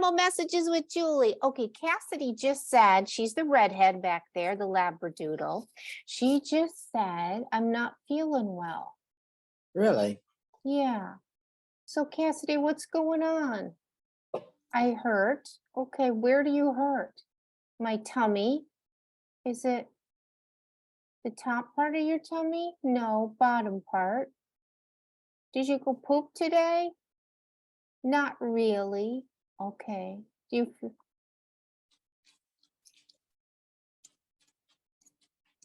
animal messages with Julie. Okay, Cassidy just said, she's the redhead back there, the Labradoodle. She just said, I'm not feeling well. Really? Yeah. So Cassidy, what's going on? I hurt. Okay, where do you hurt? My tummy. Is it the top part of your tummy? No, bottom part. Did you go poop today? Not really. Okay. Do you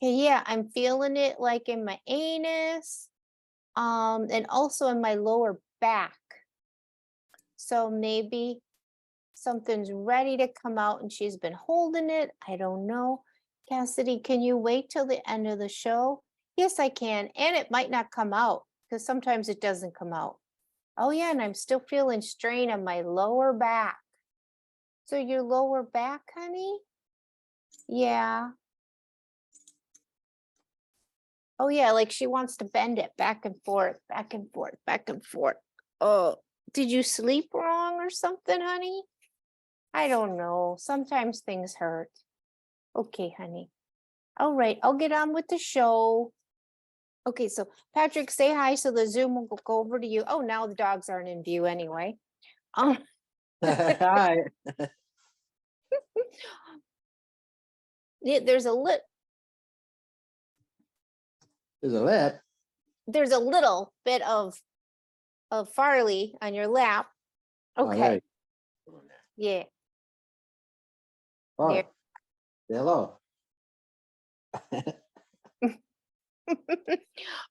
okay, yeah, I'm feeling it like in my anus, and also in my lower back. So maybe something's ready to come out and she's been holding it. I don't know. Cassidy, can you wait till the end of the show? Yes, I can. And it might not come out because sometimes it doesn't come out. Oh yeah, and I'm still feeling strain on my lower back. So your lower back, honey? Yeah. Oh yeah, like she wants to bend it back and forth, back and forth, back and forth. Oh, did you sleep wrong or something, honey? I don't know. Sometimes things hurt. Okay, honey. All right, I'll get on with the show. Okay, so Patrick, say hi so the Zoom will go over to you. Oh, now the dogs aren't in view anyway. Hi. There's a There's a lip. there's a little bit of Farley on your lap. Okay. Oh, Yeah. oh, There. hello.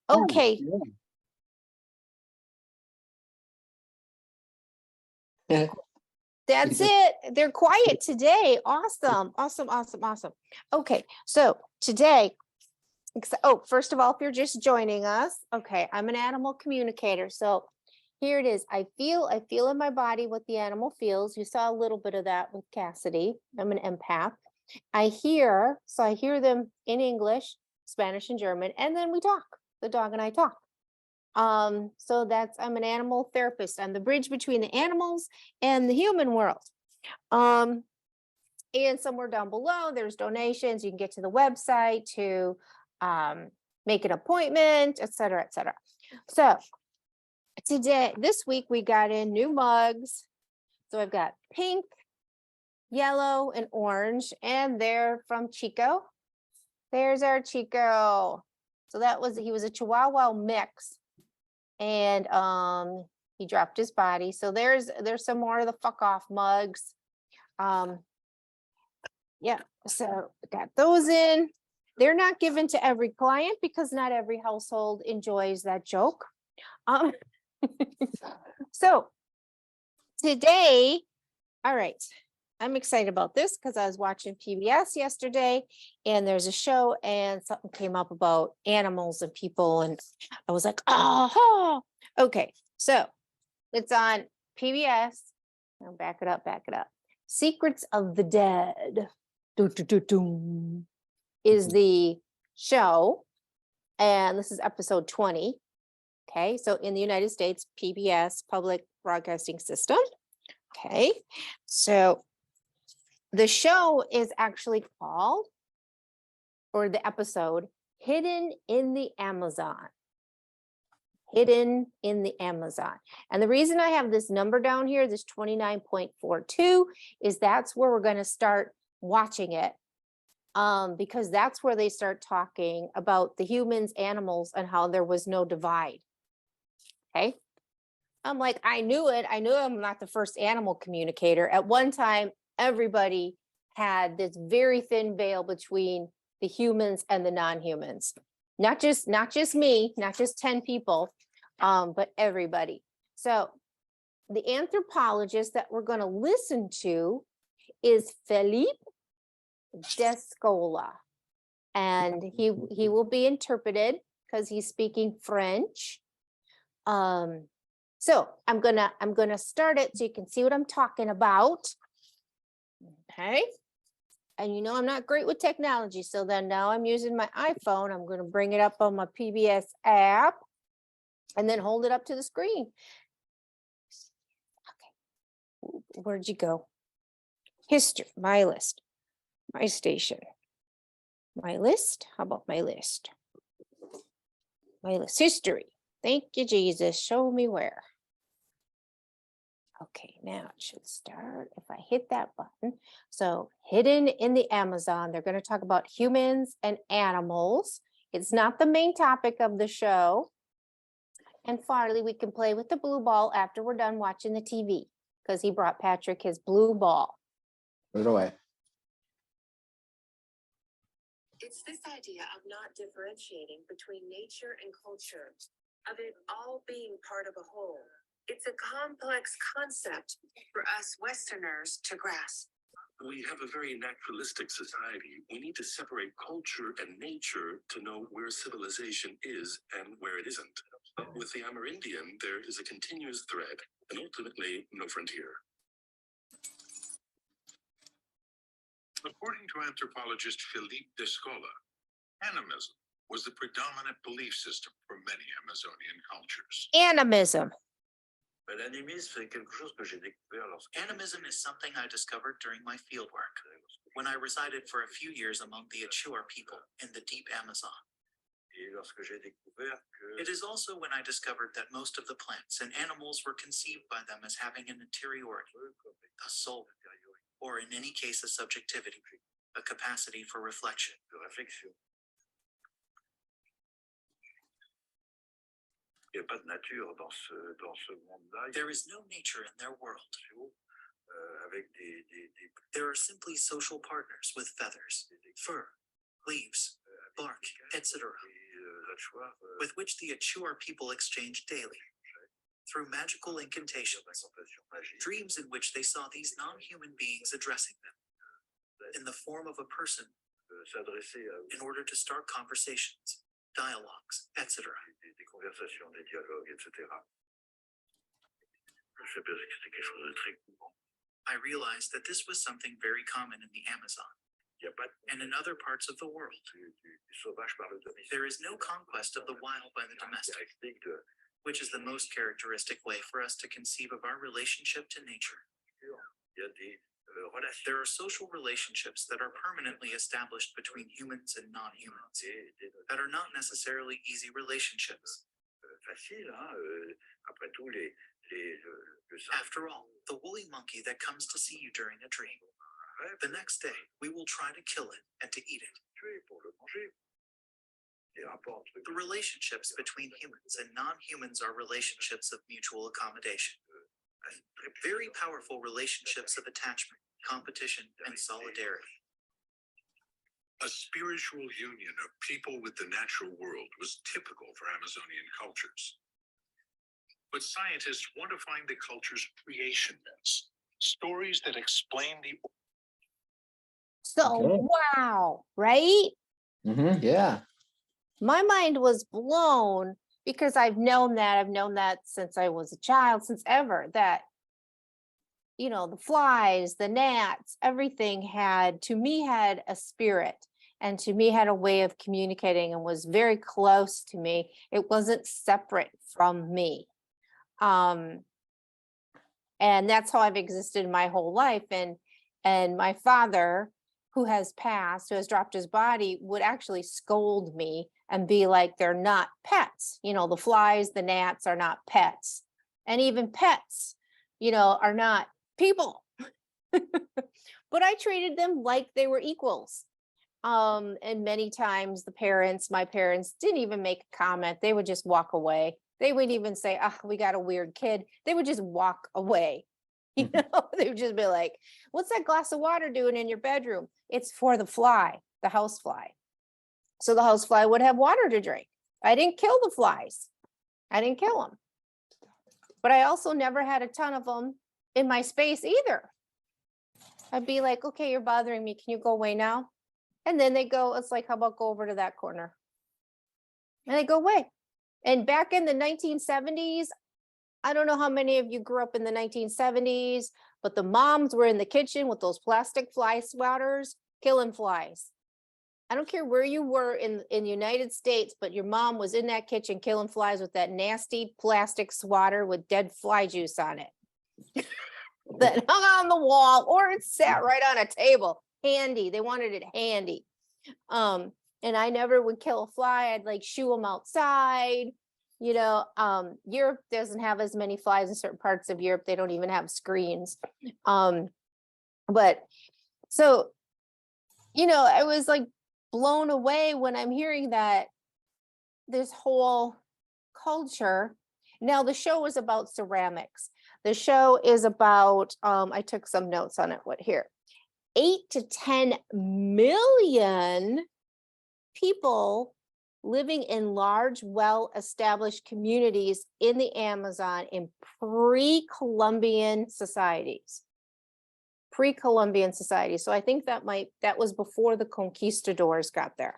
Okay. Yeah. That's it. They're quiet today. Awesome. Awesome. Awesome. Awesome. Okay. So today, oh, first of all, if you're just joining us, okay, I'm an animal communicator. So here it is. I feel in my body what the animal feels. You saw a little bit of that with Cassidy. I'm an empath. I hear them in English, Spanish, and German, and then we talk. The dog and I talk. So I'm an animal therapist. I'm the bridge between the animals and the human world. And somewhere down below, there's donations. You can get to the website to make an appointment, et cetera, et cetera. So this week we got in new mugs. So I've got pink, yellow, and orange, and they're from Chico. There's our Chico. So he was a Chihuahua mix. And he dropped his body. So there's some more of the fuck off mugs. Yeah, so got those in. They're not given to every client because not every household enjoys that joke. So today, all right, I'm excited about this because I was watching PBS yesterday and there's a show and something came up about animals and people. And I was like, oh, okay. So it's on PBS. I'll back it up. Secrets of the Dead is the show. And this is episode 20. Okay. So in the United States, PBS, Public Broadcasting System. Okay. So the show is actually called, or the episode, Hidden in the Amazon. Hidden in the Amazon. And the reason I have this number down here, this 29.42, is that's where we're going to start watching it. Because that's where they start talking about the humans, animals, and how there was no divide. Okay. I'm like, I knew it. I knew I'm not the first animal communicator. At one time, everybody had this very thin veil between the humans and the non-humans. Not just me, not just 10 people, but everybody. So the anthropologist that we're going to listen to is Philippe Descola. And he will be interpreted because he's speaking French. So I'm gonna start it so you can see what I'm talking about. Okay. And you know I'm not great with technology, so then now I'm using my iPhone. I'm gonna bring it up on my PBS app and then hold it up to the screen. Okay. Where'd you go? History, my list, my station. My list, how about my list? My list, history. Thank you, Jesus. Show me where. Okay, now it should start if I hit that button. So hidden in the Amazon, they're going to talk about humans and animals. It's not the main topic of the show. And Farley, we can play with the blue ball after we're done watching the TV because he brought Patrick his blue ball. Put it away. It's this idea of not differentiating between nature and culture, of it all being part of a whole. It's a complex concept for us Westerners to grasp. We have a very naturalistic society. We need to separate culture and nature to know where civilization is and where it isn't. But with the Amerindian, there is a continuous thread and ultimately no frontier. According to anthropologist Philippe Descola, animism was the predominant belief system for many Amazonian cultures. Animism. Animism is something I discovered during my fieldwork, when I resided for a few years among the Achua people in the deep Amazon. It is also when I discovered that most of the plants and animals were conceived by them as having an interiority, a soul, or in any case a subjectivity, a capacity for reflection. There is no nature in their world. There are simply social partners with feathers, fur, leaves, bark, etc., with which the Achua people exchange daily, through magical incantations, dreams in which they saw these non-human beings addressing them, in the form of a person, in order to start conversations, dialogues, etc. I realized that this was something very common in the Amazon and in other parts of the world. There is no conquest of the wild by the domestic, which is the most characteristic way for us to conceive of our relationship to nature. There are social relationships that are permanently established between humans and non-humans, that are not necessarily easy relationships. After all, the woolly monkey that comes to see you during a dream, the next day we will try to kill it and to eat it. The relationships between humans and non-humans are relationships of mutual accommodation. Very powerful relationships of attachment, competition, and solidarity. A spiritual union of people with the natural world was typical for Amazonian cultures. But scientists want to find the culture's creation myths, stories that explain the... So, Okay. wow, right? Yeah. My mind was blown because I've known that since I was a child, since ever, that, you know, the flies, the gnats, everything had a spirit, and to me had a way of communicating and was very close to me. It wasn't separate from me. And that's how I've existed my whole life. And my father, who has passed, who has dropped his body, would actually scold me and be like, they're not pets. You know, the flies, the gnats are not pets. And even pets, you know, are not people. But I treated them like they were equals. And many times my parents didn't even make a comment. They would just walk away. They wouldn't even say, "Ah, we got a weird kid." They would just walk away. You know, they would just be like, "What's that glass of water doing in your bedroom?" It's for the fly, the house fly. So the house fly would have water to drink. I didn't kill the flies. I didn't kill them. But I also never had a ton of them in my space either. I'd be like, "Okay, you're bothering me. Can you go away now?" And then they go, it's like, "How about go over to that corner?" And they go away. And back in the 1970s, I don't know how many of you grew up in the 1970s, but the moms were in the kitchen with those plastic fly swatters, killing flies. I don't care where you were in the United States, but your mom was in that kitchen killing flies with that nasty plastic swatter with dead fly juice on it. that hung on the wall, or it sat right on a table, handy. They wanted it handy. And I never would kill a fly. I'd like shoo them outside. Europe doesn't have as many flies in certain parts of Europe. They don't even have screens. But so, I was like blown away when I'm hearing that this whole culture. Now the show is about ceramics. The show is about, I took some notes on it. What here? 8 to 10 million people living in large, well-established communities in the Amazon in pre-Columbian societies. Pre-Columbian societies. So I think that was before the conquistadors got there.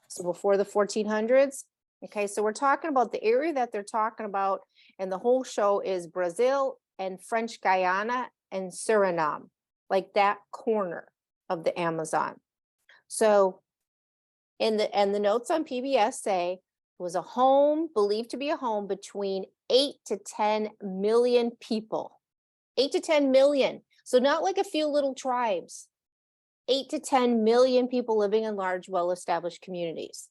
So before the 1400s. Okay, so we're talking about the area that they're talking about, and the whole show is Brazil and French Guiana and Suriname, like that corner of the Amazon. So and the notes on PBS say it was a home, believed to be a home between 8 to 10 million people. 8 to 10 million. So not like a few little tribes. 8 to 10 million people living in large, well-established communities.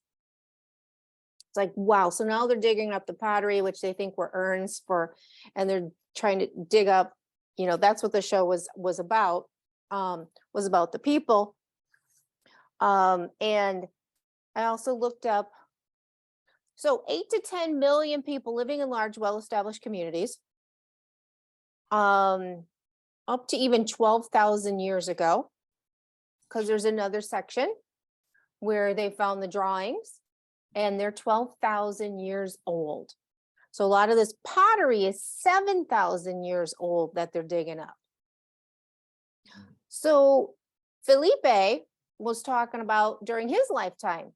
It's like, wow. So now they're digging up the pottery, which they think were urns for, and they're trying to dig up, that's what the show was about the people. And I also looked up, so 8 to 10 million people living in large, well-established communities, up to even 12,000 years ago, because there's another section where they found the drawings, and they're 12,000 years old. So a lot of this pottery is 7,000 years old that they're digging up. So Felipe was talking about during his lifetime,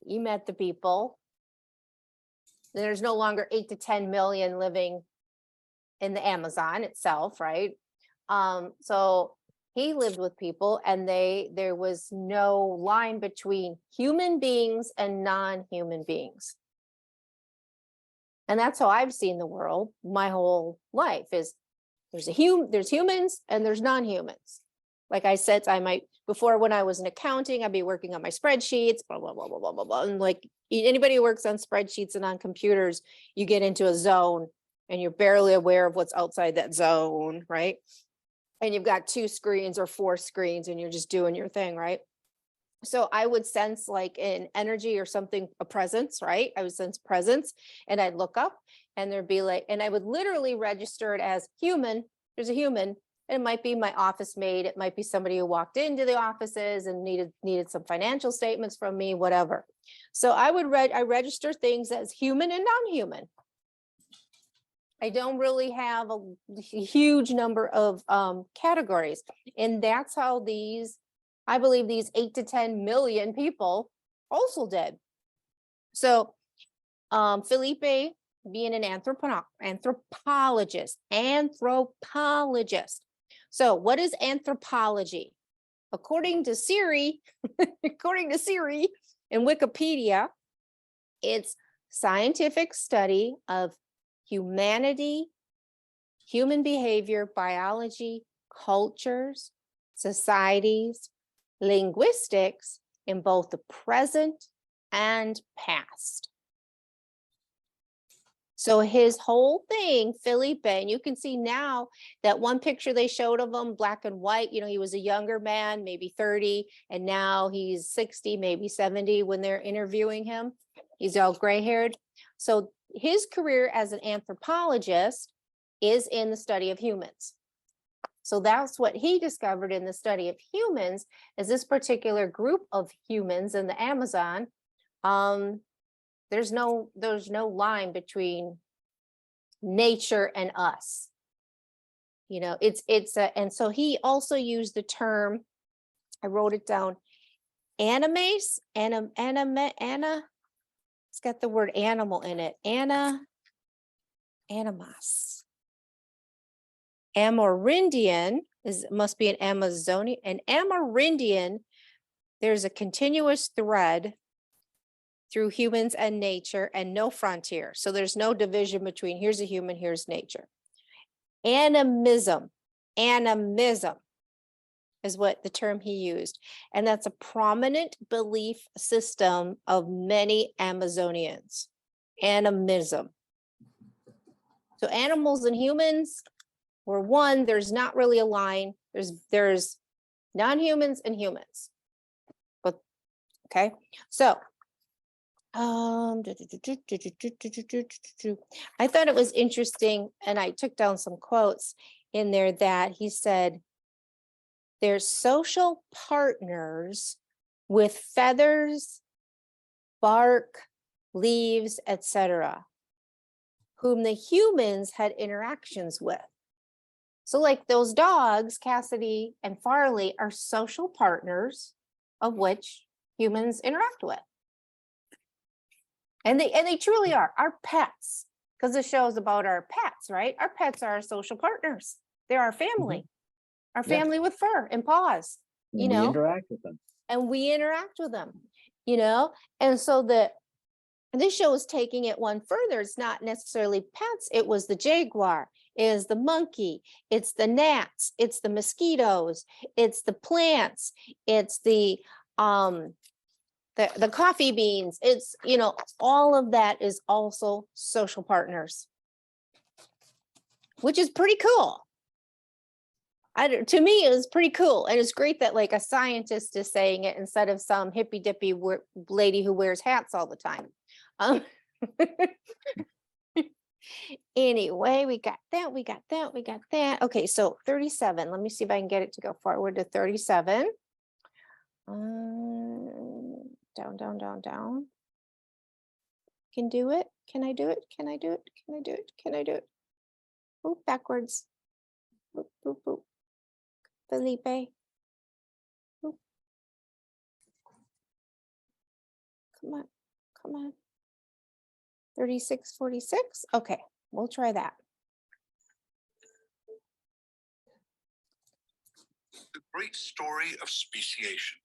he met the people. There's no longer 8 to 10 million living in the Amazon itself, right? So he lived with people, and there was no line between human beings and non-human beings. And that's how I've seen the world my whole life, is there's humans and there's non-humans. Like I said, before, when I was in accounting, I'd be working on my spreadsheets, blah, blah, blah, blah, blah, blah, blah. And like anybody who works on spreadsheets and on computers, you get into a zone and you're barely aware of what's outside that zone, right? And you've got 2 screens or 4 screens and you're just doing your thing, right? So I would sense like an energy or something, a presence, right? I would sense presence, and I'd look up and there'd be like, and I would literally register it as human. There's a human. And it might be my office mate. It might be somebody who walked into the offices and needed some financial statements from me, whatever. So I register things as human and non-human. I don't really have a huge number of categories. And that's how I believe these 8 to 10 million people also did. So Felipe, being an anthropologist. So what is anthropology? According to Siri, in Wikipedia, it's scientific study of humanity, human behavior, biology, cultures, societies, linguistics in both the present and past. So his whole thing, Felipe, and you can see now that one picture they showed of him, black and white, he was a younger man, maybe 30, and now he's 60, maybe 70 when they're interviewing him. He's all gray-haired. So his career as an anthropologist is in the study of humans. So that's what he discovered in the study of humans, is this particular group of humans in the Amazon. There's no line between nature and us. And so he also used the term, I wrote it down, animes, it's got the word animal in it. Animas. Amerindian must be an Amazonian. An Amerindian, there's a continuous thread through humans and nature and no frontier. So there's no division between here's a human, here's nature. Animism. Animism is what the term he used. And that's a prominent belief system of many Amazonians. Animism. So animals and humans were one. There's not really a line. There's non-humans and humans. But okay, so I thought it was interesting, and I took down some quotes in there that he said, they're social partners with feathers, bark, leaves, etc., whom the humans had interactions with. So like those dogs, Cassidy and Farley, are social partners of which humans interact with. And they truly are our pets, because the show is about our pets, right? Our pets are our social partners. They're our family, our Yeah. family with fur and paws, you We know, interact with them. and we interact with them, you know? And so this show is taking it one further. It's not necessarily pets. It was the jaguar, it is the monkey, it's the gnats, it's the mosquitoes, it's the plants, it's the coffee beans. It's, you know, all of that is also social partners, which is pretty cool. To me, it was pretty cool. And it's great that like a scientist is saying it instead of some hippy dippy lady who wears hats all the time. Anyway, we got that. Okay, so 37. Let me see if I can get it to go forward to 37. Down. Can do it. Can I do it? Can I do it? Can I do it? Can I do it? Oh, backwards. Boop, boop, boop. Felipe. Boop. Come on. 3646. Okay, we'll try that. The great story of speciation.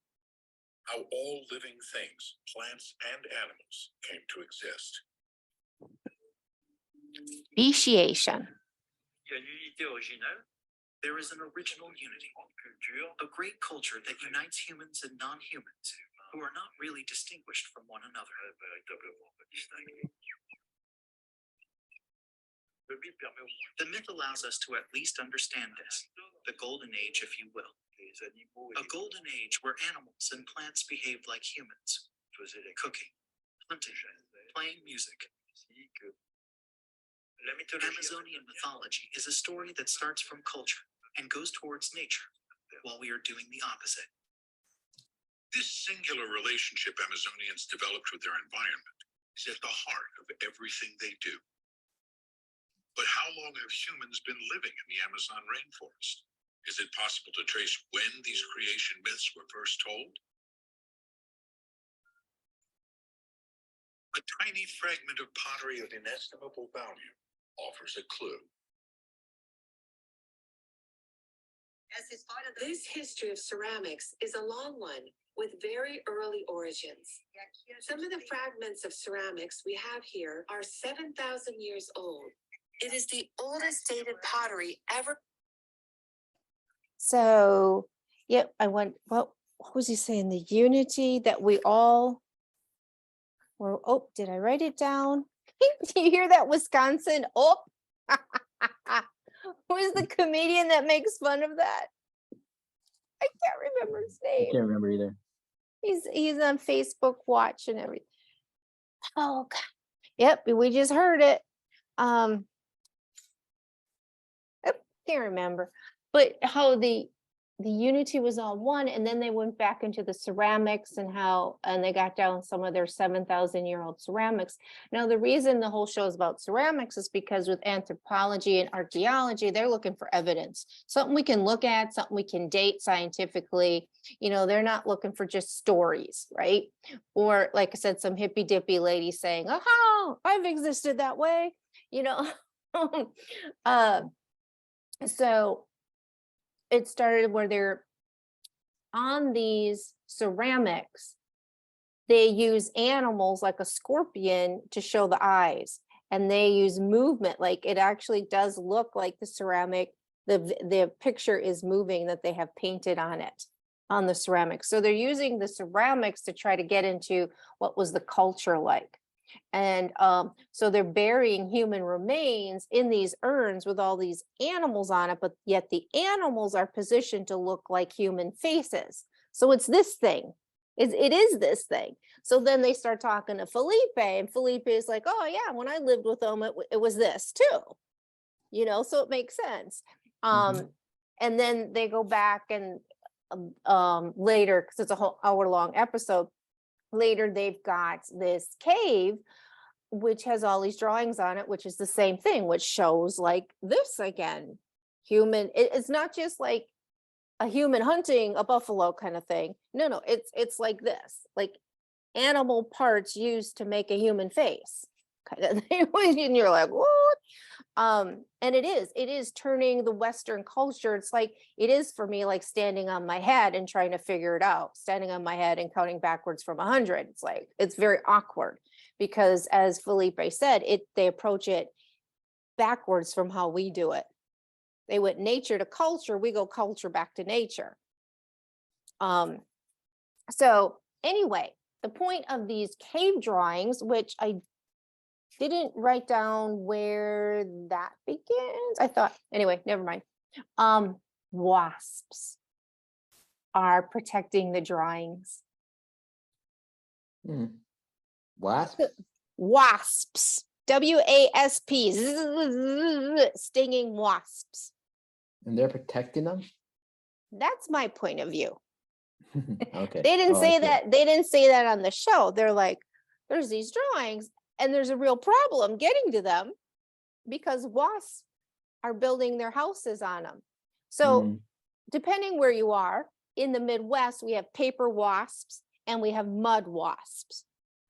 How all living things, plants and animals, came to exist. Speciation. There is an original unity, a great culture that unites humans and non-humans who are not really distinguished from one another. The myth allows us to at least understand this, the golden age, if you will. A golden age where animals and plants behaved like humans, cooking, hunting, playing music. Amazonian mythology is a story that starts from culture and goes towards nature, while we are doing the opposite. This singular relationship Amazonians developed with their environment is at the heart of everything they do. But how long have humans been living in the Amazon rainforest? Is it possible to trace when these creation myths were first told? A tiny fragment of pottery of inestimable value offers a clue. This history of ceramics is a long one with very early origins. Some of the fragments of ceramics we have here are 7,000 years old. It is the oldest dated pottery ever. So, yep, I went, what was he saying? The unity that we all were, oh, did I write it down? Do you hear that, Wisconsin? Oh, who's the comedian that makes fun of that? I can't remember his I name. can't remember either. He's on Facebook Watch and everything. Oh, God. Yep, we just heard it. I can't remember, but how the unity was all one, and then they went back into the ceramics and they got down some of their 7,000-year-old ceramics. Now, the reason the whole show is about ceramics is because with anthropology and archaeology, they're looking for evidence, something we can look at, something we can date scientifically. You know, they're not looking for just stories, right? Or like I said, some hippy dippy lady saying, "Oh, I've existed that way," you know. So it started where they're on these ceramics, they use animals like a scorpion to show the eyes. and they use movement. Like it actually does look like the ceramic, the picture is moving that they have painted on it, on the ceramics. So they're using the ceramics to try to get into what was the culture like. And so they're burying human remains in these urns with all these animals on it, but yet the animals are positioned to look like human faces. So it's this thing. It is this thing. So then they start talking to Felipe, and Felipe is like, oh yeah, when I lived with them, it was this too. So it makes sense. And then they go back and later, because it's a whole hour-long episode, later they've got this cave which has all these drawings on it, which is the same thing, which shows like this again. It's not just like a human hunting a buffalo kind of thing. No, it's like this, like animal parts used to make a human face kind of thing. And you're like, what? And it is turning the Western culture. It's like, it is for me, like standing on my head and trying to figure it out, standing on my head and counting backwards from 100. It's like, it's very awkward because as Felipe said, they approach it backwards from how we do it. They went nature to culture. We go culture back to nature. So anyway, the point of these cave drawings, which I didn't write down where that begins. I thought, anyway, never mind. Wasps are protecting the drawings. Wasp? Wasps, W-A-S-P, stinging wasps. And they're protecting them? That's my point of view. Okay. They didn't Oh, I say see. that. They didn't say that on the show. They're like, there's these drawings and there's a real problem getting to them because wasps are building their houses on them. So depending where you are, in the Midwest, we have paper wasps and we have mud wasps.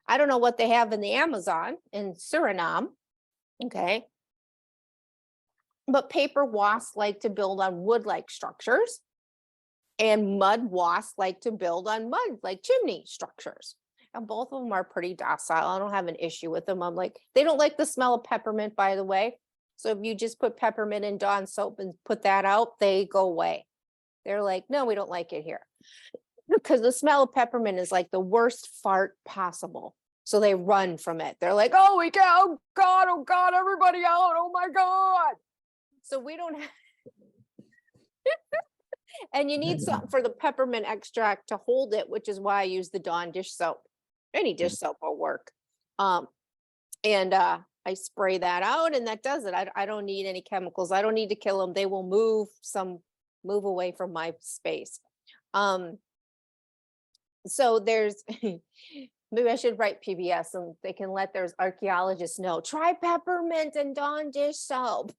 I don't know what they have in the Amazon in Suriname. Okay. But paper wasps like to build on wood-like structures, and mud wasps like to build on mud, like chimney structures. And both of them are pretty docile. I don't have an issue with them. I'm like, they don't like the smell of peppermint, by the way. So if you just put peppermint in Dawn soap and put that out, they go away. They're like, no, we don't like it here. Because the smell of peppermint is like the worst fart possible. So they run from it. They're like, oh, we can't, oh God, everybody out. Oh my God. So we don't have, and you need something for the peppermint extract to hold it, which is why I use the Dawn dish soap. Any dish soap will work. And I spray that out and that does it. I don't need any chemicals. I don't need to kill them. They will move away from my space. So there's, maybe I should write PBS and they can let their archaeologists know, try peppermint and Dawn dish soap.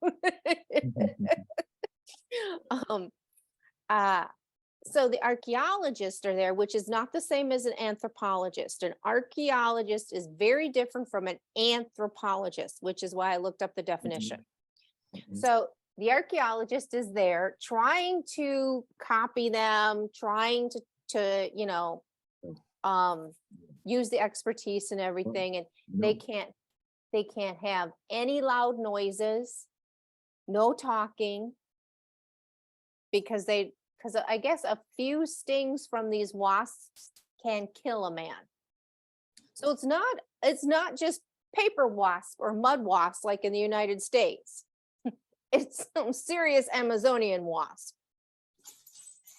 So the archaeologists are there, which is not the same as an anthropologist. An archaeologist is very different from an anthropologist, which is why I looked up the definition. So the archaeologist is there trying to copy them, trying to use the expertise and everything. And they can't have any loud noises, no talking, because I guess a few stings from these wasps can kill a man. So it's not just paper wasp or mud wasp like in the United States. It's some serious Amazonian wasp.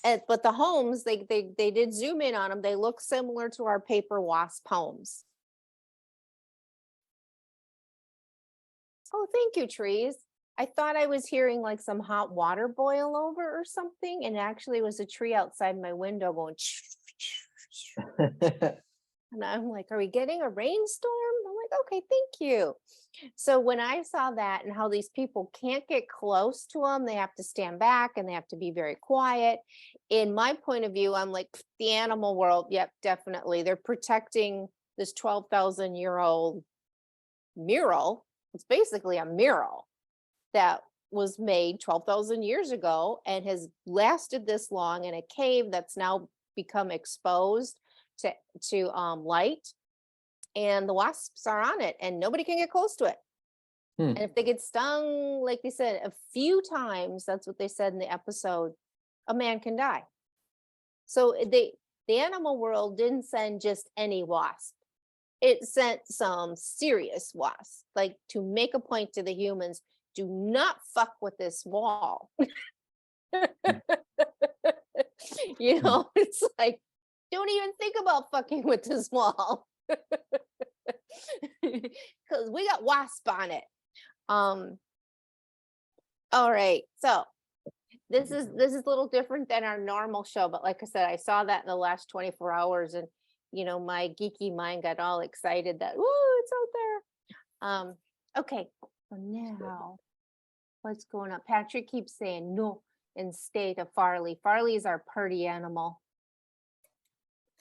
But the homes, they did zoom in on them. They look similar to our paper wasp homes. Oh, thank you, trees. I thought I was hearing like some hot water boil over or something, and actually it was a tree outside my window going. And I'm like, are we getting a rainstorm? I'm like, okay, thank you. So when I saw that and how these people can't get close to them, they have to stand back and they have to be very quiet. In my point of view, I'm like, the animal world, yep, definitely. They're protecting this 12,000-year-old mural. It's basically a mural that was made 12,000 years ago and has lasted this long in a cave that's now become exposed to light, and the wasps are on it and nobody can get close to it. And if they get stung, like they said, a few times, that's what they said in the episode, a man can die. So the animal world didn't send just any wasp. It sent some serious wasps, like to make a point to the humans, do not fuck with this wall. You know, it's like, don't even think about fucking with this wall. Because we got wasp on it. All right, so this is a little different than our normal show, but like I said, I saw that in the last 24 hours, and you know, my geeky mind got all excited that, ooh, it's out there. Okay, so now what's going on? Patrick keeps saying no and stay to Farley. Farley is our party animal.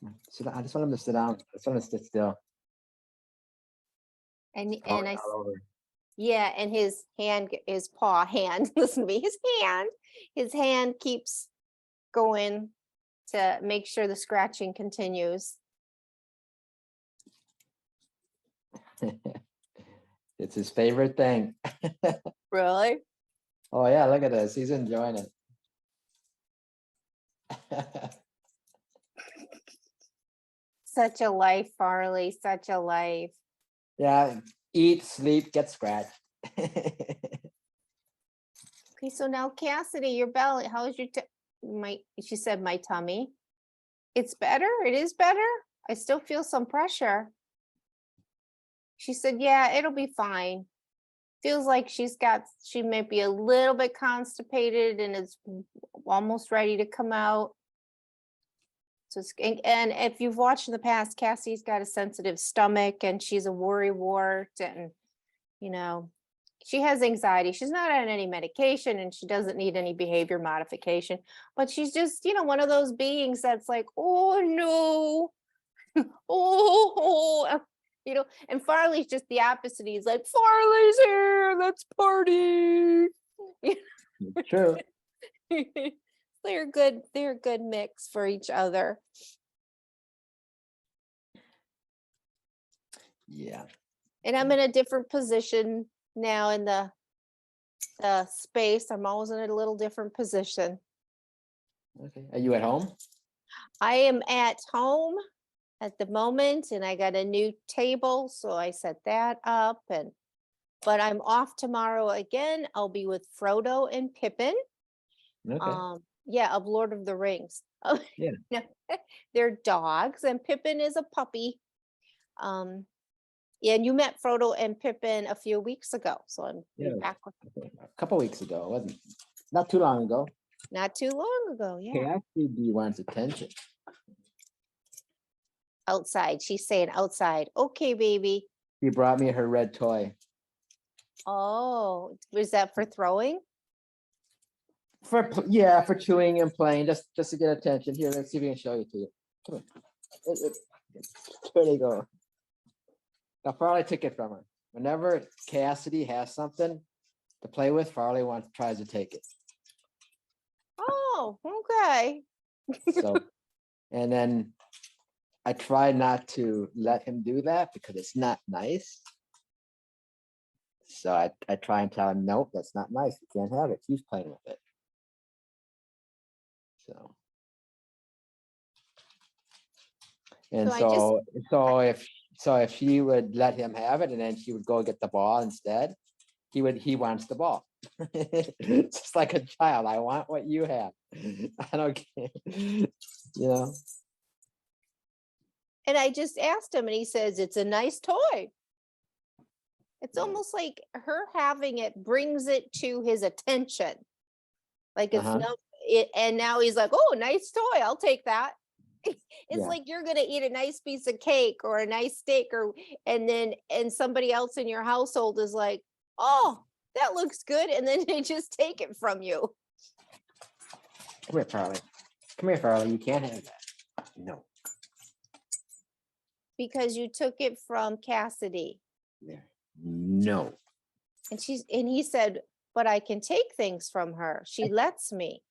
I just want him to sit down. I just want him to sit still. And Falling I all over. yeah, and his paw hand, listen to me, his hand keeps going to make sure the scratching continues. It's his favorite thing. Really? Oh yeah, look at this. He's enjoying it. Such a life, Farley, such a life. Yeah, eat, sleep, get scratched. Okay, so now Cassidy, your belly, how's your she said my tummy. It's better? It is better? I still feel some pressure. She said, yeah, it'll be fine. Feels like she might be a little bit constipated and is almost ready to come out. So and if you've watched in the past, Cassie's got a sensitive stomach and she's a worrywart, and you know, she has anxiety. She's not on any medication and she doesn't need any behavior modification, but she's just, you know, one of those beings that's like, oh no, oh, you know, and Farley's just the opposite. He's like, Farley's here, let's party. True. They're a good mix for each other. Yeah. And I'm in a different position now in the space. I'm always in a little different position. Okay. Are you at home? I am at home at the moment, and I got a new table, so I set that up. But I'm off tomorrow again. I'll be with Frodo and Pippin. Okay. Yeah, of Lord of the Rings. Oh, Yeah. no, they're dogs, and Pippin is a puppy. Yeah, and you met Frodo and Pippin a few weeks ago, so I'm back with A couple weeks ago, it wasn't not too long ago. not too long ago. Yeah, Cassidy wants attention. outside. She's saying outside. Okay, baby. She brought me her red toy. Oh, was that for throwing? For chewing and playing, just to get attention. Here, let's see if we can show you to you. Come here. There you go. Now Farley took it from her. Whenever Cassidy has something to play with, Farley tries to take it. Oh, okay. So, and then I try not to let him do that because it's not nice. So I try and tell him, nope, that's not nice. You can't have it. He's playing with it. And so if she would let him have it and then she would go get the ball instead, he wants the ball. It's just like a child. I want what you have. I don't care. You know. And I just asked him, and he says it's a nice toy. It's almost like her having it brings it to his attention. Like it's and now he's like, oh, nice toy. I'll take that. It's like you're gonna eat a nice piece of cake or a nice steak, and somebody else in your household is like, oh, that looks good, and then they just take it from you. Come here, Farley. Come here, Farley. You can't have that. No. Because you took it from Cassidy. There. No. And he said, but I can take things from her. She lets me.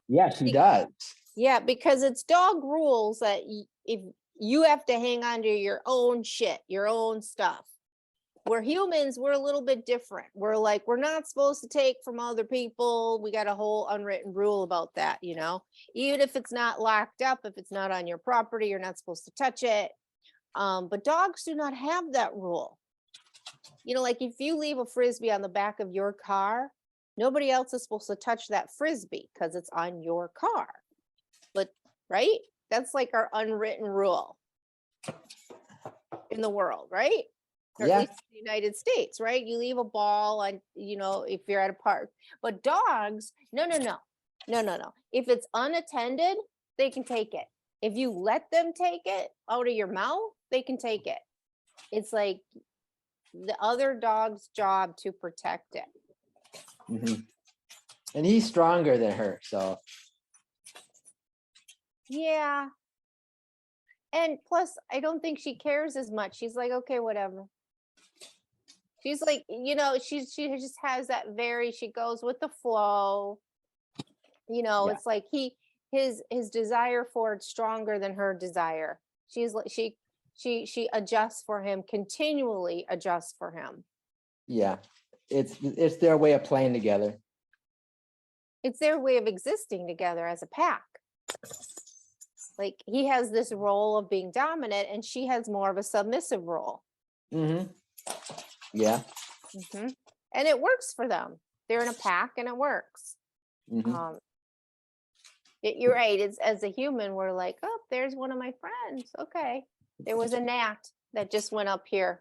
Yeah, she does. Yeah, because it's dog rules that if you have to hang on to your own shit, your own stuff. We're humans, we're a little bit different. We're like, we're not supposed to take from other people. We got a whole unwritten rule about that, you know, even if it's not locked up, if it's not on your property, you're not supposed to touch it. But dogs do not have that rule. You know, like if you leave a Frisbee on the back of your car, nobody else is supposed to touch that Frisbee because it's on your car. But, right? That's like our unwritten rule in the world, right? Or at Yeah. least in the United States, right? You leave a ball on, you know, if you're at a park. But dogs, no. If it's unattended, they can take it. If you let them take it out of your mouth, they can take it. It's like the other dog's job to protect it. Mhm. And he's stronger than her, so Yeah. And plus, I don't think she cares as much. She's like, okay, whatever. She's like, you know, she just has that she goes with the flow. You know, Yeah. it's like his desire for it's stronger than her desire. She's like she adjusts for him, continually adjusts for him. yeah, it's their way of playing together. It's their way of existing together as a pack. Like he has this role of being dominant and she has more of a submissive role. Mm-hmm. Yeah. Mhm. And it works for them. They're in a pack and it works. Mhm. You're right. It's as a human, we're like, oh, there's one of my friends. Okay. There was a gnat that just went up here.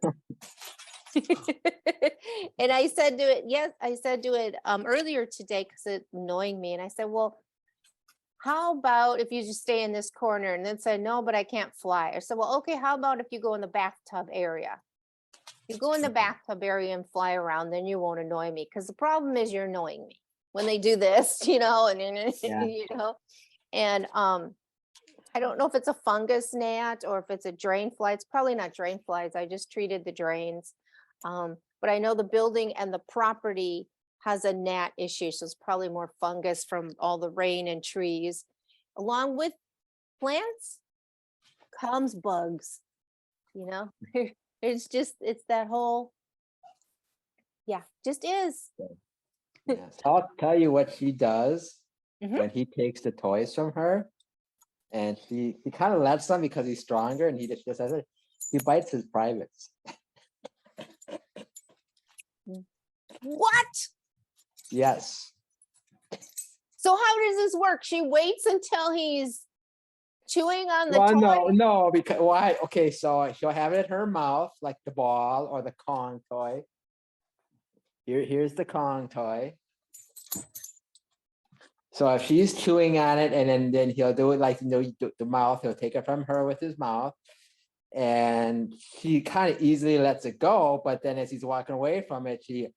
And I said to it earlier today because it's annoying me. And I said, well, how about if you just stay in this corner? And then said, no, but I can't fly. I said, well, okay, how about if you go in the bathtub area? You go in the bathtub area and fly around, then you won't annoy me. Because the problem is you're annoying me when they do this, you know, and Yeah. you know, and I don't know if it's a fungus gnat or if it's a drain fly. It's probably not drain flies. I just treated the drains. But I know the building and the property has a gnat issue. So it's probably more fungus from all the rain and trees. Along with plants comes bugs, you know. It's that whole, yeah, just is. Yeah. So I'll tell you what she does Mhm. when he takes the toys from her, and he kind of lets them because he's stronger, and he just says it. He bites his privates. What? Yes. So how does this work? She waits until he's chewing on the Well, toy. no, because why? Okay, so she'll have it in her mouth, like the ball or the Kong toy. Here's the Kong toy. So if she's chewing on it, and then he'll do it like, you know, the mouth. He'll take it from her with his mouth, and she kind of easily lets it go. But then as he's walking away from it, she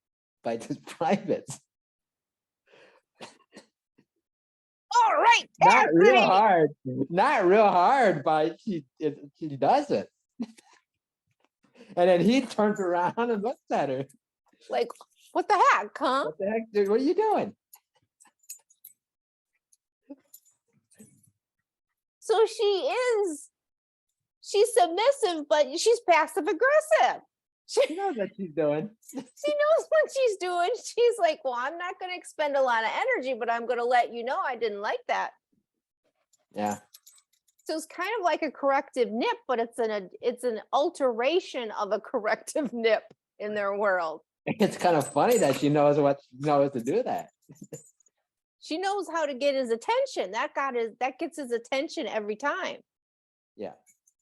bites his privates. All right, Not real Anthony. hard, but she does it. And then he turns around and looks at her. Like, what the heck, huh? What the heck, dude? What are you doing? So she's submissive, but she's passive aggressive. She knows what she's doing. She knows what she's doing. She's like, well, I'm not going to expend a lot of energy, but I'm going to let you know I didn't like that. Yeah. So it's kind of like a corrective nip, but it's an alteration of a corrective nip in their world. It's kind of funny that she knows to do that. She knows how to get his attention. That gets his attention every time. Yeah.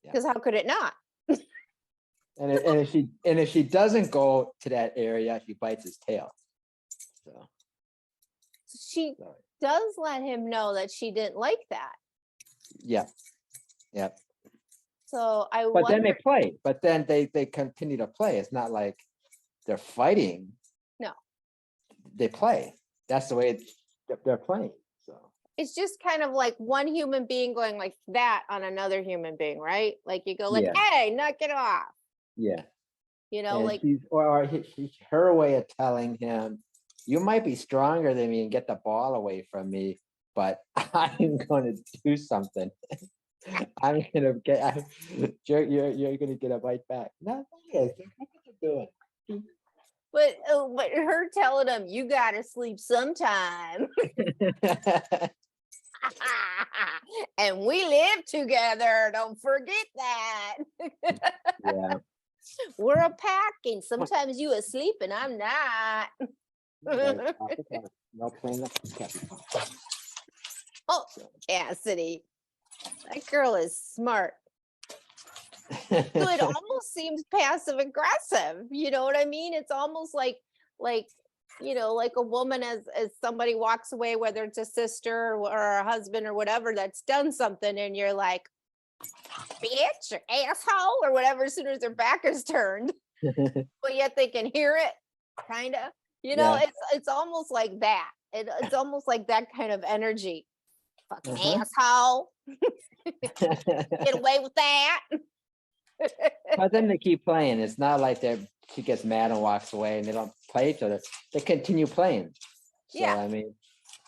Because how could it not? And if she doesn't go to that area, she bites his tail. So She sorry. does let him know that she didn't like that. Yeah. So I But then wonder. they play. But then they continue to play. It's not like they're fighting. No. They play. That's the way they're playing. So It's just kind of like one human being going like that on another human being, right? Like you go like, Yeah. hey, knock it off. yeah. You know, And like she's her way of telling him, you might be stronger than me and get the ball away from me, but I'm going to do something. I'm going to you're going to get a bite back. No, what are you doing? But her telling him, you gotta sleep sometime. And we live together. Don't forget that. Yeah. We're a pack, and sometimes you asleep and I'm not. No playing the Oh, Cassidy. That girl is smart. So it almost seems passive aggressive. You know what I mean? It's almost like like a woman as somebody walks away, whether it's a sister or a husband or whatever that's done something, and you're like, bitch or asshole or whatever, as soon as their back is turned, but yet they can hear it, kind of. Yeah. It's almost like that. It's almost like that kind of energy. Fucking Uh-huh. asshole. Get away with that. But then they keep playing. It's not like she gets mad and walks away and they don't play each other. They continue playing. So, Yeah. I mean,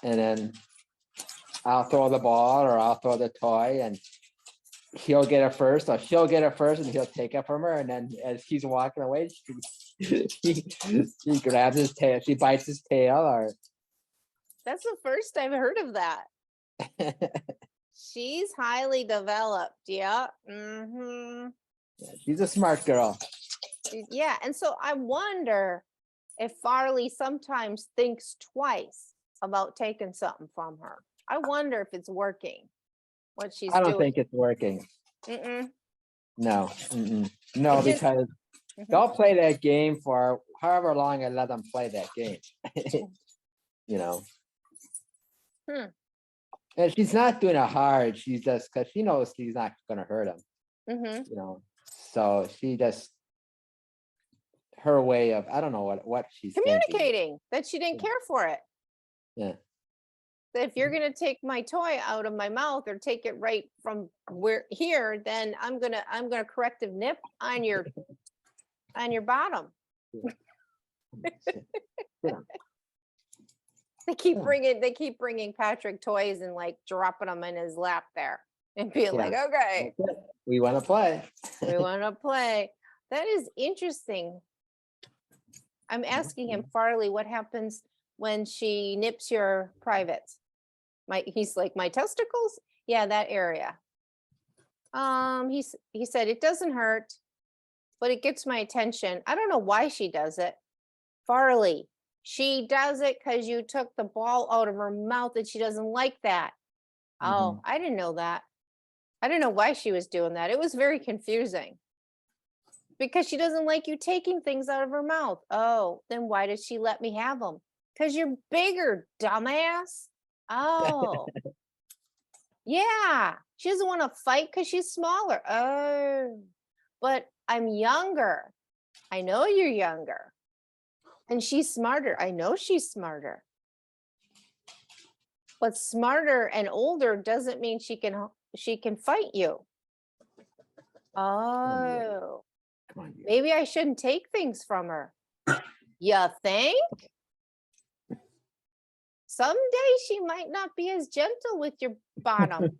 and then I'll throw the ball or I'll throw the toy and he'll get it first or she'll get it first and he'll take it from her. And then as he's walking away, she grabs his tail, she bites his tail or That's the first I've heard of that. She's highly developed. Yeah. she's a smart girl. Yeah. And so I wonder if Farley sometimes thinks twice about taking something from her. I wonder if it's working, what she's I don't doing. think it's working. Mm-mm. No. No, It just- because they'll play that game for however long I let them play that game. You know. And she's not doing it hard. She's just because she knows she's not gonna hurt him. You know. So she just her way of I don't know what she's thinking. Communicating that she didn't care for it. Yeah. That if you're gonna take my toy out of my mouth or take it right from where here, then I'm gonna corrective nip on your bottom. Yeah. They keep bringing Patrick toys and like dropping them in his lap there and being like, Yeah. okay, That's it. We want to play. we want to play. That is interesting. I'm asking him, Farley, what happens when she nips your privates? He's like, my testicles? Yeah, that area. He said it doesn't hurt, but it gets my attention. I don't know why she does it. Farley, she does it because you took the ball out of her mouth and she doesn't like that. Oh, I didn't know that. I don't know why she was doing that. It was very confusing. Because she doesn't like you taking things out of her mouth. Oh, then why did she let me have them? Because you're bigger, dumbass. Oh. Yeah. She doesn't want to fight because she's smaller. Oh. But I'm younger. I know you're younger. And she's smarter. I know she's smarter. But smarter and older doesn't mean she can fight you. Oh. Come on, you. Maybe I shouldn't take things from her. You think? Someday she might not be as gentle with your bottom.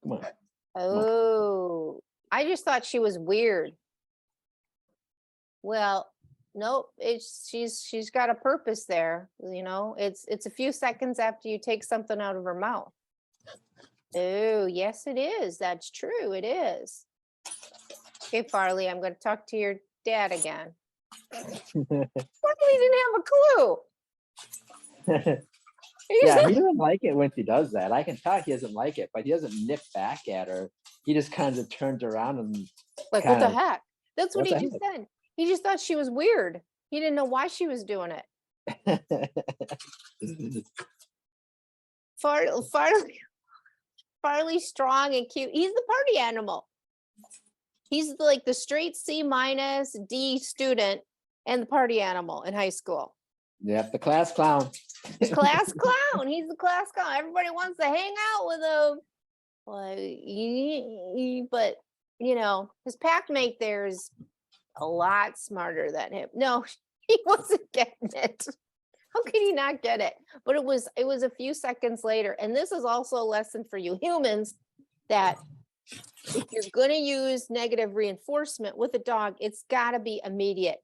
Come on. Oh, I just thought she was weird. Well, nope, she's got a purpose there. It's a few seconds after you take something out of her mouth. Oh, yes, it is. That's true. It is. Okay, Farley, I'm going to talk to your dad again. Farley didn't have a clue. Yeah, he doesn't like it when she does that. I can tell he doesn't like it, but he doesn't nip back at her. He just kind of turns around and Like, what the kinda- heck? That's what what he the just said. He just thought she was weird. He didn't know why she was doing it. Farley's strong and cute. He's the party animal. He's like the straight C- D student and the party animal in high school. Yep, the class clown. Class clown. He's the class clown. Everybody wants to hang out with him. But his pack mate there is a lot smarter than him. No, he wasn't getting it. How could he not get it? But it was a few seconds later. And this is also a lesson for you humans that if you're going to use negative reinforcement with a dog, it's got to be immediate.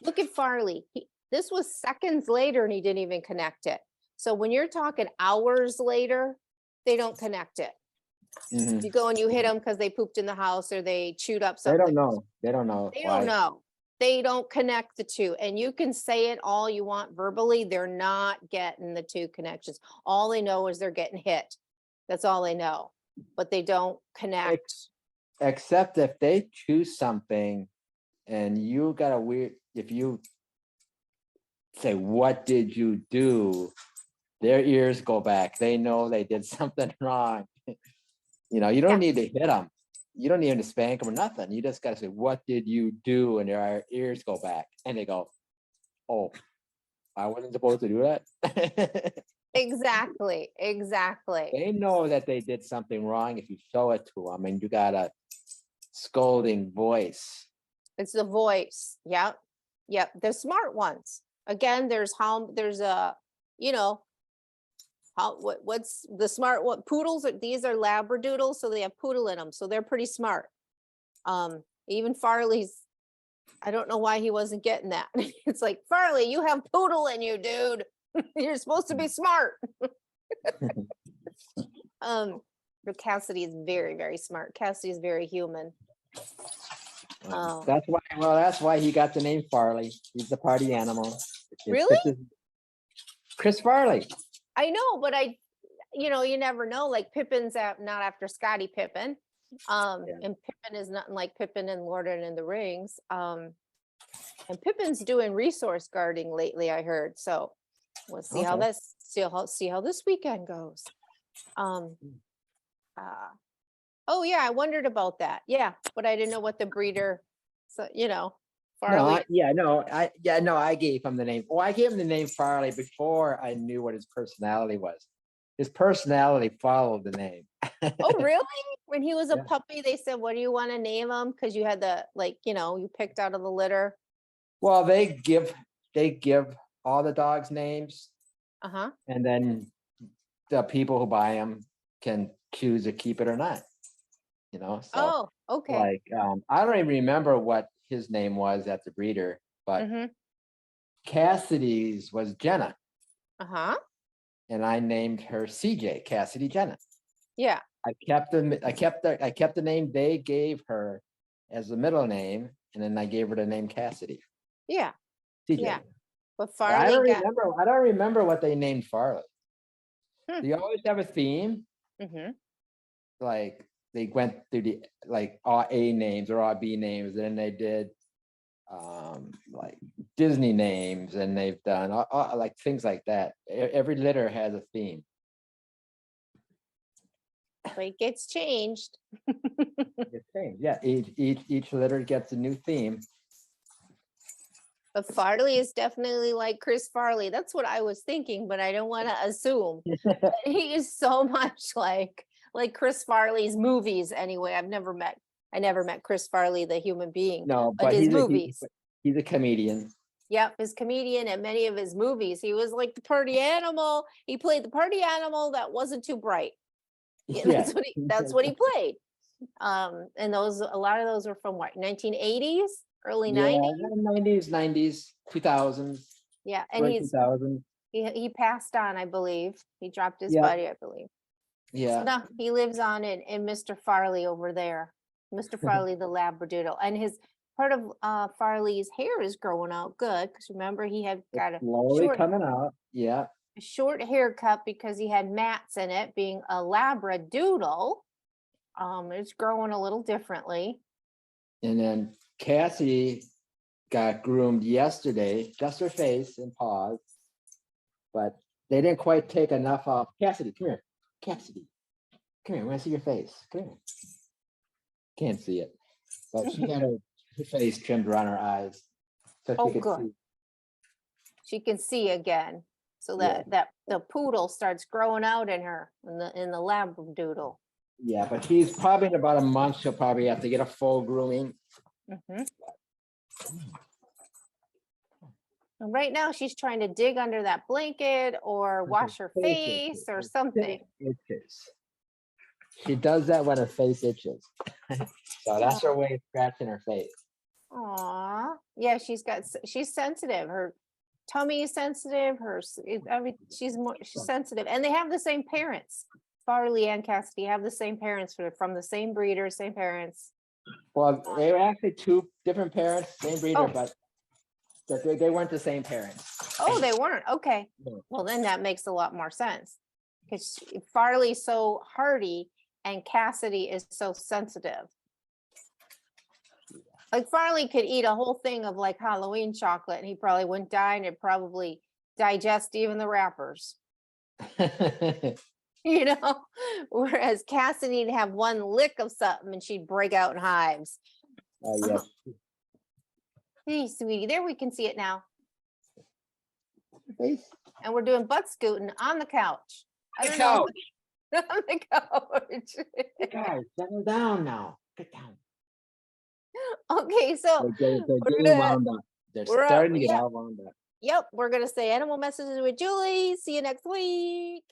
Look at Farley. This was seconds later and he didn't even connect it. So when you're talking hours later, they don't connect it. Mhm. You go and you hit them because they pooped in the house or they chewed up They something. don't know. They don't know. They why. don't know. They don't connect the two. And you can say it all you want verbally. They're not getting the two connections. All they know is they're getting hit. That's all they know. But they don't connect. Except if they choose something and you got a weird, if you say, what did you do? Their ears go back. They know they did something wrong. You know, you don't need to hit them. You don't need to spank them or nothing. You just got to say, what did you do? And their ears go back and they go, oh, I wasn't supposed to do that. Exactly. Exactly. They know that they did something wrong if you show it to them and you got a scolding voice. It's the voice. Yep. Yep. The smart ones. Again, there's a, you know, what's the smart what poodles are, these are labradoodles, so they have poodle in them, so they're pretty smart. Even Farley's, I don't know why he wasn't getting that. It's like, Farley, you have poodle in you, dude. You're supposed to be smart. But Cassidy is very, very smart. Cassidy is very human. Oh. That's why he got the name Farley. He's the party animal. Really? Chris Farley. I know, but you never know. Like Pippin's not after Scottie Pippen. And Pippin is nothing like Pippin in Lord and the Rings. And Pippin's doing resource guarding lately, I heard. So we'll see how this see how this weekend goes. Oh yeah, I wondered about that. Yeah, but I didn't know what the breeder. So Farley. I gave him the name. Oh, I gave him the name Farley before I knew what his personality was. His personality followed the name. Oh, really? When he was a Yeah. puppy, they said, "What do you want to name him?" Because you had you picked out of the litter. Well, they give all the dogs names, and then the people who buy them can choose to keep it or not. So Oh, okay. like I don't even remember what his name was at the breeder, but Cassidy's was Jenna. And I named her CJ, Cassidy Jenna. Yeah. I kept the name they gave her as the middle name, and then I gave her the name Cassidy. Yeah. CJ. Yeah. But I Farley don't remember what they named Farley. Hmm. They always have a theme. Like they went through the all A names or all B names, and then they did like Disney names, and they've done like things like that. Every litter has a theme. But it gets changed. It's changed. Yeah, each litter gets a new theme. But Farley is definitely like Chris Farley. That's what I was thinking, but I don't want to assume. He is so much like Chris Farley's movies. Anyway, I never met Chris Farley, the human being. No, but his movies. He's a comedian. Yep, his comedian and many of his movies. He was like the party animal. He played the party animal that wasn't too bright. Yeah, that's what he played. And a lot of those were from what, 1980s, early 90s? 90s, 2000s. Yeah, and he passed on, I believe. He dropped his body, I believe. Yeah. So now he lives on in Mr. Farley over there. Mr. Farley the Labradoodle. And his part of Farley's hair is growing out good, because remember he had got a slowly coming out. Yeah. A short haircut because he had mats in it, being a Labradoodle. It's growing a little differently. And then Cassie got groomed yesterday, just her face and paws, but they didn't quite take enough off. Cassidy, come here. Cassidy, come here. I want to see your face. Come here. Can't see it, but she had her face trimmed around her eyes, so she could good. see. She can see again. So that the poodle starts growing out in her, in the Labradoodle. Yeah, but she's probably in about a month. She'll probably have to get a full grooming. And right now, she's trying to dig under that blanket or wash her face or something. Itches. She does that when her face itches. So that's her way of scratching her face. Aw, yeah, she's sensitive. Her tummy is sensitive. She's sensitive, and they have the same parents. Farley and Cassidy have the same parents from the same breeder, same parents. Well, they were actually two different parents, same breeder, Oh. but they weren't the same parents. Oh, they weren't. Okay. No. Well, then that makes a lot more sense. Because Farley's so hardy and Cassidy is so sensitive. Like Farley could eat a whole thing of like Halloween chocolate and he probably wouldn't die, and it'd probably digest even the wrappers. You know, whereas Cassidy'd have one lick of something and she'd break out in hives. Yes. Hey, sweetie, there we can see it now. Face. And we're doing butt scooting on the couch. I The don't know. couch. On the couch. Guys, settle down now. Get down. Okay, so They're we're getting gonna- wound up. They're we're up- starting to get yeah. all wound up. Yep, we're gonna say animal messages with Julie. See you next week.